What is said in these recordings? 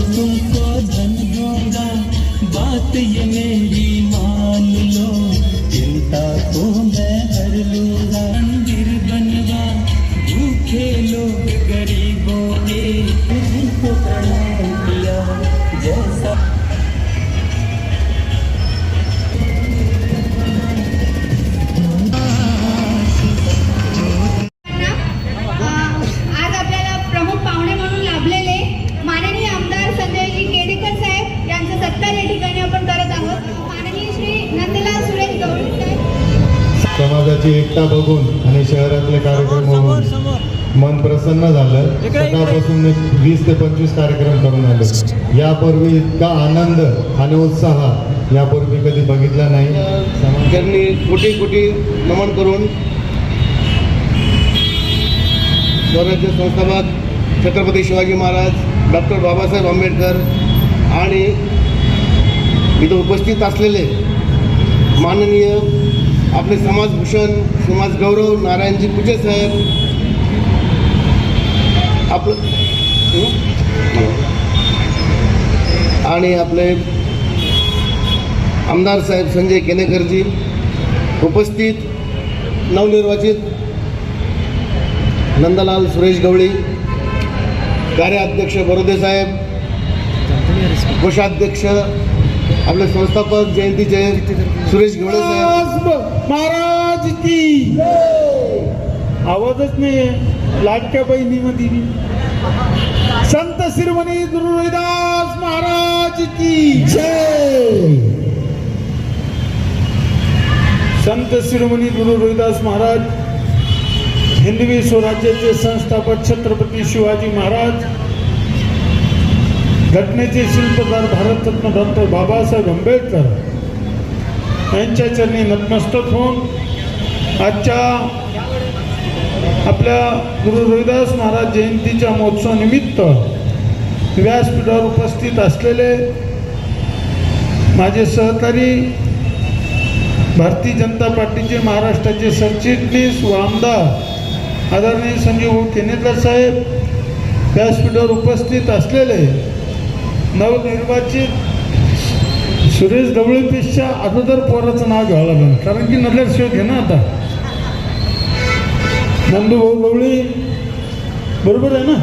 तुमको धन दूंगा, बात ये मेरी मान लो, चिंता को मैं हर लूंगा। मंदिर बनवा भूखे लोग गरीबों के, तुझको प्रणाम किया जैसा। समाजाची एकता बघून आणि शहरातले कार्यक्रम बघून मन प्रसन्न झालं। सकाळपासून 20 ते 25 कार्यक्रम करून आले। यापूर्वी इतका आनंद आणि उत्साह यापूर्वी कधी बघितला नाही। त्यांनी कोटी कोटी नमन करून स्वराज्य संस्थापक छत्रपती शिवाजी महाराज, डॉक्टर बाबासाहेब आंबेडकर आणि इथं उपस्थित असलेले माननीय आपले समाजभूषण, समाजगौरव नारायणजी कुचे साहेब, आपलं आणि आपले आमदार साहेब संजय केनेकरजी, उपस्थित नवनिर्वाचित नंदलाल सुरेश गवळी, कार्याध्यक्ष बरोदे साहेब, कोषाध्यक्ष आपले संस्थापक जयंतीचे सुरेश गवळे साहेब महाराज की आवाजच नाही लाडक्या बहिणीमध्ये। संत शिरोमणी गुरु रविदास महाराज की जय। संत शिरोमणी गुरु रविदास महाराज, हिंदवी स्वराज्याचे संस्थापक छत्रपती शिवाजी महाराज, घटनेचे शिल्पकार भारतरत्न डॉक्टर बाबासाहेब आंबेडकर यांच्या चरणी नतमस्तक होऊन आजच्या आपल्या गुरु रविदास महाराज जयंतीच्या महोत्सवानिमित्त व्यासपीठावर उपस्थित असलेले माझे सहकारी, भारतीय जनता पार्टीचे महाराष्ट्राचे सरचिटणीस व आमदार आदरणीय संजीव केनेकर साहेब, व्यासपीठावर उपस्थित असलेले नवनिर्वाचित सुरेश गवळीपेक्षा अगोदर पोराचं नाव घ्यावं लागलं, कारण की नगरसेवक आहे ना आता नंदूभाऊ गवळी, बरोबर आहे ना?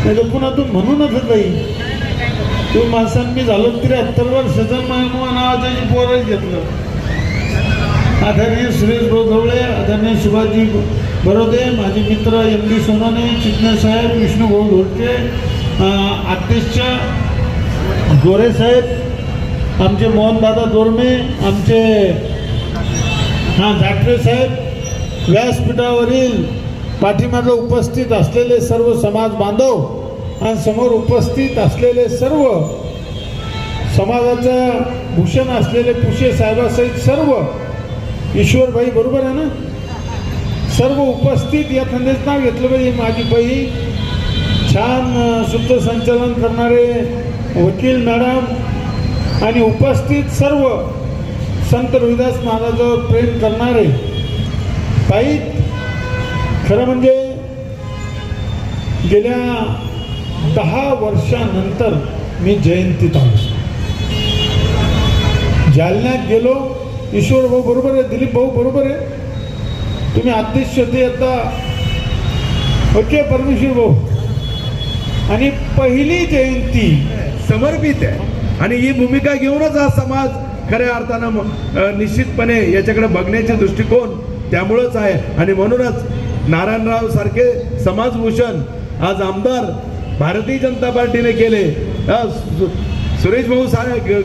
नाही तर पुन्हा तू म्हणूनच काही तू माणसांनी झालो 73 वर्षाचं नावाचं पोरच घेतलं। आदरणीय सुरेश भाऊ गवळे, आदरणीय शिवाजी बरोदे, माझे मित्र MD सोनाने, चिटणीस साहेब विष्णुभाऊ ढोलके, अध्यक्ष गोरे साहेब, आमचे मोहनदादा दोरमे, आमचे जाटरे साहेब, व्यासपीठावरील पाठीमागे उपस्थित असलेले सर्व समाज बांधव आणि समोर उपस्थित असलेले सर्व समाजाचं भूषण असलेले पुशे साहेबासहित सर्व ईश्वरभाई, बरोबर आहे ना? सर्व उपस्थित या खंडेच नाव घेतलं पाहिजे। माझी बाई, छान सूत्रसंचालन करणारे वकील मॅडम आणि उपस्थित सर्व संत रविदास महाराजांवर प्रेम करणारे पायी। खरं म्हणजे गेल्या 10 वर्षानंतर मी जयंतीत आलो, जालन्यात गेलो। ईश्वर भाऊ बरोबर आहे, दिलीप भाऊ बरोबर आहे, तुम्ही अध्यक्ष होते आता, ओके परमेश्वर भाऊ। आणि पहिली जयंती समर्पित आहे आणि ही भूमिका घेऊनच हा समाज खऱ्या अर्थानं निश्चितपणे याच्याकडे बघण्याचे दृष्टिकोन त्यामुळेच आहे। आणि म्हणूनच नारायणराव सारखे समाजभूषण आज आमदार भारतीय जनता पार्टीने केले, सुरेश भाऊ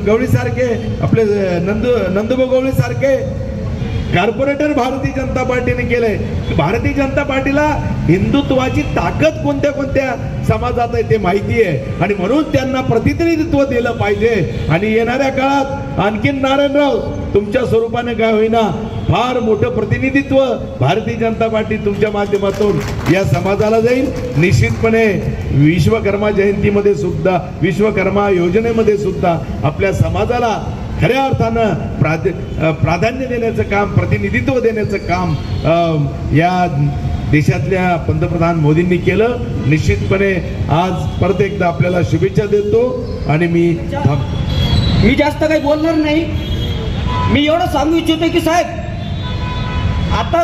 गवळी सारखे, आपले नंदूभाऊ गवळी सारखे कॉर्पोरेटर भारतीय जनता पार्टीने केले। भारतीय जनता पार्टीला हिंदुत्वाची ताकद कोणत्या कोणत्या समाजात आहे ते माहिती आहे आणि म्हणून त्यांना प्रतिनिधित्व दिलं पाहिजे। आणि येणाऱ्या काळात आणखीन नारायणराव तुमच्या स्वरूपाने काय होईना फार मोठं प्रतिनिधित्व भारतीय जनता पार्टी तुमच्या माध्यमातून या समाजाला जाईल। निश्चितपणे विश्वकर्मा जयंतीमध्ये सुद्धा, विश्वकर्मा योजनेमध्ये सुद्धा आपल्या समाजाला खऱ्या अर्थानं प्राधान्य देण्याचं काम, प्रतिनिधित्व देण्याचं काम या देशातल्या पंतप्रधान मोदींनी केलं. निश्चितपणे आज परत एकदा आपल्याला शुभेच्छा देतो आणि मी थांबतो. मी जास्त काही बोलणार नाही. मी एवढं सांगू इच्छितो की साहेब, आता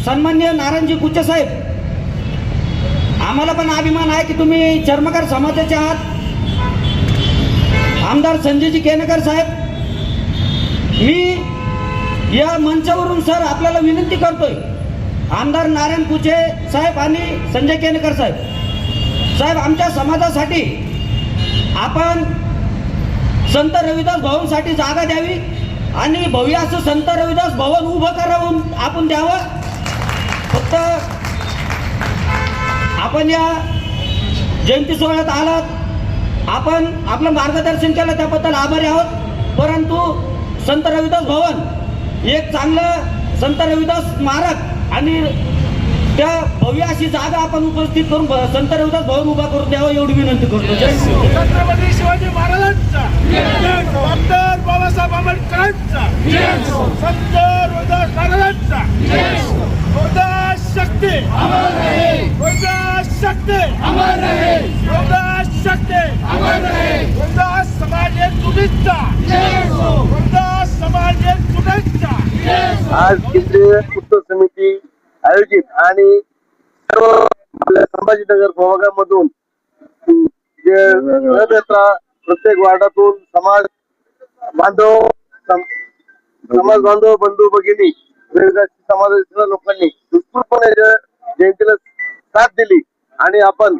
सन्माननीय नारायणजी कुचे साहेब, आम्हाला पण अभिमान आहे की तुम्ही चर्मकार समाजाचे आहात. आमदार संजयजी केनेकर साहेब, मी या मंचावरून सर आपल्याला विनंती करतोय, आमदार नारायण कुचे साहेब आणि संजय केनेकर साहेब, आमच्या समाजासाठी आपण संत रविदास भवनसाठी जागा द्यावी आणि भव्य असं संत रविदास भवन उभं करावून आपण द्यावं. फक्त आपण या जयंती सोहळ्यात आलात, आपण आपलं मार्गदर्शन केलं त्याबद्दल आभारी आहोत. परंतु संत रविदास भवन एक चांगलं संत रविदास स्मारक आणि त्या भव्य अशी जागा आपण उपस्थित करून संत रविदास भवन उभा करून द्यावं एवढी विनंती करतो. जय श्री छत्रपती शिवाजी महाराजांचा, डॉक्टर बाबासाहेब आंबेडकरांचा, संत रविदास महाराजांचा, रविदास शक्ती, रविदास शक्ती, रविदास शक्ती, रविदास समाज एकजुटीचा, रविदास समाज एकजुटीचा. आज केंद्रीय उत्सव समिती आयोजित आणि सर्व आपल्या संभाजीनगर प्रभागामधून जे रथयात्रा प्रत्येक वार्डातून समाज बांधव बंधू भगिनी वेगवेगळ्या समाजाच्या लोकांनी उत्स्फूर्तपणे जयंतीला साथ दिली आणि आपण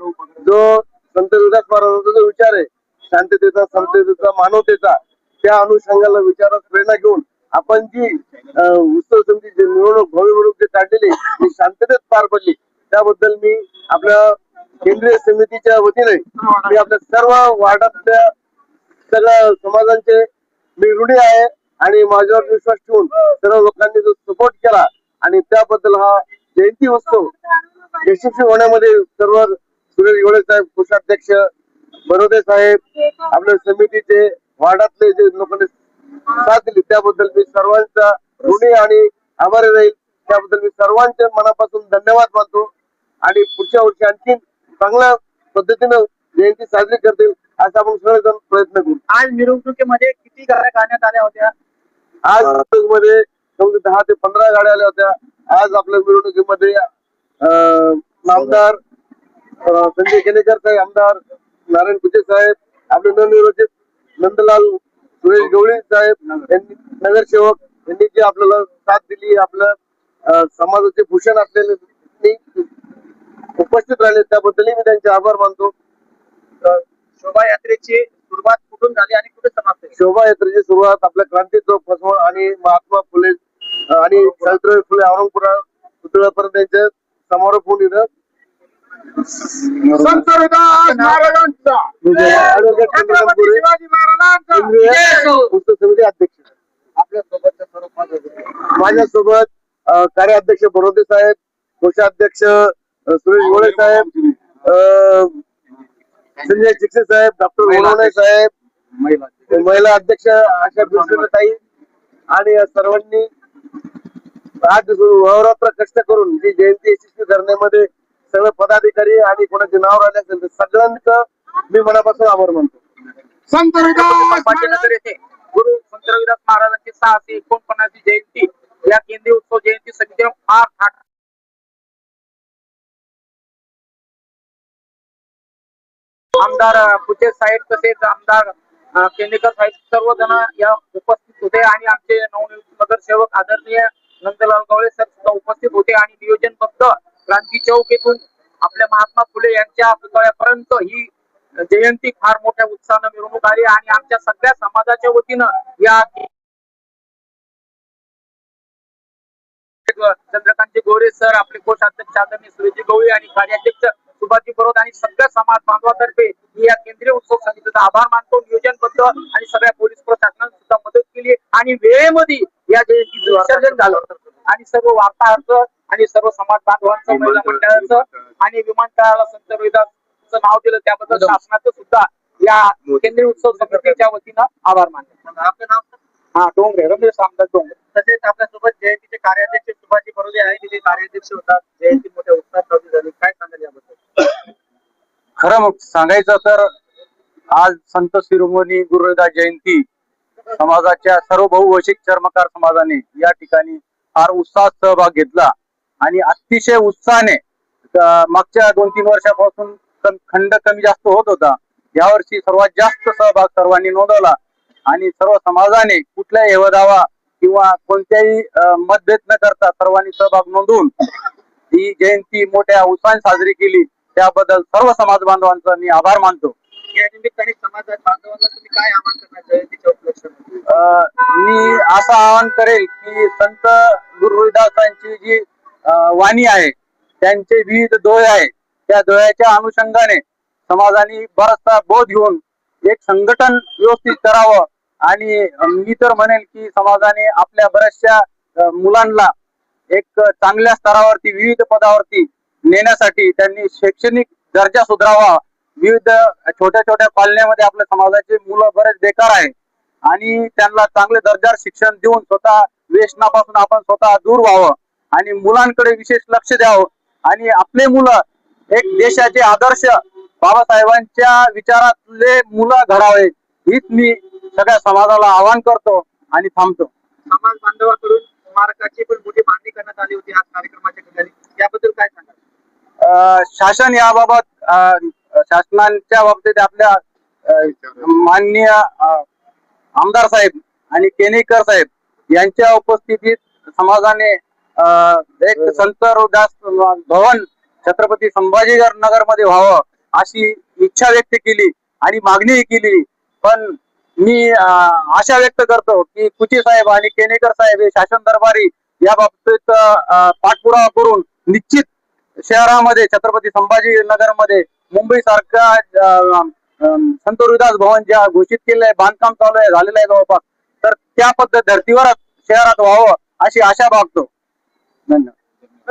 जो संत रविदास महाराजांचा जो विचार आहे शांततेचा, समतेचा, मानवतेचा, त्या अनुषंगाला विचारात प्रेरणा घेऊन आपण जी उत्सव समितीची मिरवणूक, भव्य मिरवणूक जी काढलेली ती शांततेत पार पडली, त्याबद्दल मी आपल्या केंद्रीय समितीच्या वतीने मी आपल्या सर्व वार्डातल्या सगळ्या समाजांचे मी ऋणी आहे आणि माझ्यावर विश्वास ठेवून सर्व लोकांनी जो सपोर्ट केला आणि त्याबद्दल हा जयंती उत्सव यशस्वी होण्यामध्ये सर्व सुरेश गोळे साहेब, कोषाध्यक्ष बरोदे साहेब, आपल्या समितीचे वार्डातले जे लोकांनी साथ दिली त्याबद्दल मी सर्वांचा ऋणी आणि आभारी राहील. त्याबद्दल मी सर्वांच्या मनापासून धन्यवाद मानतो आणि पुढच्या वर्षी आणखी चांगल्या पद्धतीनं जयंती साजरी करतील असं आपण सगळेजण प्रयत्न करू. आज मिरवणुकीमध्ये किती गाड्या काढण्यात आल्या होत्या? आज मिरवणुकीमध्ये 10 ते 15 गाड्या आल्या होत्या. आज आपल्या मिरवणुकीमध्ये आमदार संजय केनेकर साहेब, आमदार नारायण कुचे साहेब, आपले नवनिर्वाचित नंदलाल सुरेश गवळी साहेब यांनी, नगरसेवक यांनी जी आपल्याला साथ दिली, आपल्या समाजाचे भूषण असलेले उपस्थित राहिले त्याबद्दलही मी त्यांचे आभार मानतो. शोभायात्रेची सुरुवात कुठून झाली आणि कुठे समाप्त झाली? शोभायात्रेची सुरुवात आपल्या क्रांती चौक पासून आणि महात्मा फुले आणि सावित्रीबाई फुले औरंगपुरा पुतळ्यापर्यंत त्यांचे समारोप होऊन इथं संत रविदास महाराजांचा, छत्रपती शिवाजी महाराजांचा. उत्सव समिती अध्यक्ष माझ्यासोबत कार्याध्यक्ष बरोदे साहेब, कोषाध्यक्ष सुरेश गोळे साहेब, संजय चिकसे साहेब, डॉक्टर गोळवणे साहेब, महिला अध्यक्ष आशा ताई आणि सर्वांनी आज अहोरात्र कष्ट करून जी जयंती यशस्वी करण्यामध्ये सगळे पदाधिकारी आणि कोणाचे नाव राहिले असेल तर सगळ्यांचं मी मनापासून आभार मानतो. संत रविदास संभाजीनगर येथे गुरु संत रविदास महाराजांची 649 जयंती या केंद्रीय उत्सव जयंती समितीने फार थाट आमदार कुचे साहेब तसेच आमदार केनेकर साहेब सर्वजण या उपस्थित होते आणि आमचे नवनियुक्त नगरसेवक आदरणीय नंदलाल गवळे सर सुद्धा उपस्थित होते आणि नियोजनबद्ध क्रांती चौक येथून आपल्या महात्मा फुले यांच्या पुतळ्यापर्यंत ही जयंती फार मोठ्या उत्साहानं मिरवणूक आली आणि आमच्या सगळ्या समाजाच्या वतीनं या चंद्रकांतजी गोरे सर, आपले कोषाध्यक्ष आदरणीय सुरेशजी गवळी आणि कार्याध्यक्ष सुभाषजी बरोद आणि सगळ्या समाज बांधवातर्फे मी या केंद्रीय उत्सव समितीचा आभार मानतो. नियोजनबद्ध आणि सगळ्या पोलीस प्रशासनाने सुद्धा मदत केली आणि वेळेमध्ये या जयंतीचं विसर्जन झालं आणि सर्व वार्ताहर आणि सर्व समाज बांधवांचं, महिला मंडळाचं आणि विमानतळाला संत रविदासचं नाव दिलं त्याबद्दल शासनाचं सुद्धा या केंद्रीय उत्सव समितीच्या वतीनं आभार मानतो. आपलं नाव? हा, डोंगरे, रमेश रामदास डोंगरे. तसेच आपल्यासोबत जयंतीचे कार्याध्यक्ष सुभाषजी बरोदे आहे, तिथे कार्याध्यक्ष होतात जयंती मोठ्या खरं सांगायचं तर आज संत शिरोमणी गुरु रविदास जयंती समाजाच्या सर्व बहुभाषिक चर्मकार समाजाने या ठिकाणी फार उत्साहात सहभाग घेतला आणि अतिशय उत्साहाने मागच्या 2-3 वर्षापासून खंड कमी जास्त होत होता. यावर्षी सर्वात जास्त सहभाग सर्वांनी नोंदवला आणि सर्व समाजाने कुठल्याही हेवदावा किंवा कोणत्याही मतभेद न करता सर्वांनी सहभाग नोंदवून ही जयंती मोठ्या उत्साहाने साजरी केली. त्याबद्दल सर्व समाज बांधवांचा मी आभार मानतो. या निमित्ताने समाज बांधवांना तुम्ही काय आवाहन करणार जयंतीच्या उपलक्षामध्ये? मी असं आवाहन करेल की संत गुरु रविदासांची जी वाणी आहे, त्यांचे विविध दोहे आहे, त्या दोह्याच्या अनुषंगाने समाजाने बराचसा बोध घेऊन एक संघटन व्यवस्थित करावं आणि मी तर म्हणेल की समाजाने आपल्या बऱ्याचशा मुलांना एक चांगल्या स्तरावरती विविध पदावरती नेण्यासाठी त्यांनी शैक्षणिक दर्जा सुधारावा. विविध छोट्या छोट्या पालण्यामध्ये आपल्या समाजाचे मुलं बरेच बेकार आहे आणि त्यांना चांगले दर्जावर शिक्षण देऊन स्वतः व्यसनापासून आपण स्वतः दूर व्हावं आणि मुलांकडे विशेष लक्ष द्यावं आणि आपले मुलं एक देशाचे आदर्श बाबासाहेबांच्या विचारातले मुलं घडावे हीच मी सगळ्या समाजाला आवाहन करतो आणि थांबतो. समाज बांधवाकडून स्मारकाची पण मोठी मागणी करण्यात आली होती आज कार्यक्रमाच्या ठिकाणी, याबद्दल काय सांगाल? शासन याबाबत शासनाच्या बाबतीत आपल्या माननीय आमदार साहेब आणि केणेकर साहेब यांच्या उपस्थितीत समाजाने एक संत रविदास भवन छत्रपती संभाजीनगर मध्ये व्हावं अशी इच्छा व्यक्त केली आणि मागणीही केली. पण मी आशा व्यक्त करतो की कुचे साहेब आणि केणेकर साहेब हे शासन दरबारी या बाबतीत पाठपुरावा करून निश्चित शहरामध्ये छत्रपती संभाजीनगर मध्ये मुंबई सारखा संत रविदास भवन ज्या घोषित केलेलं आहे, बांधकाम चालू आहे, झालेलं आहे जवळपास, तर त्या धर्तीवरच शहरात व्हावं अशी आशा बाळगतो. धन्यवाद.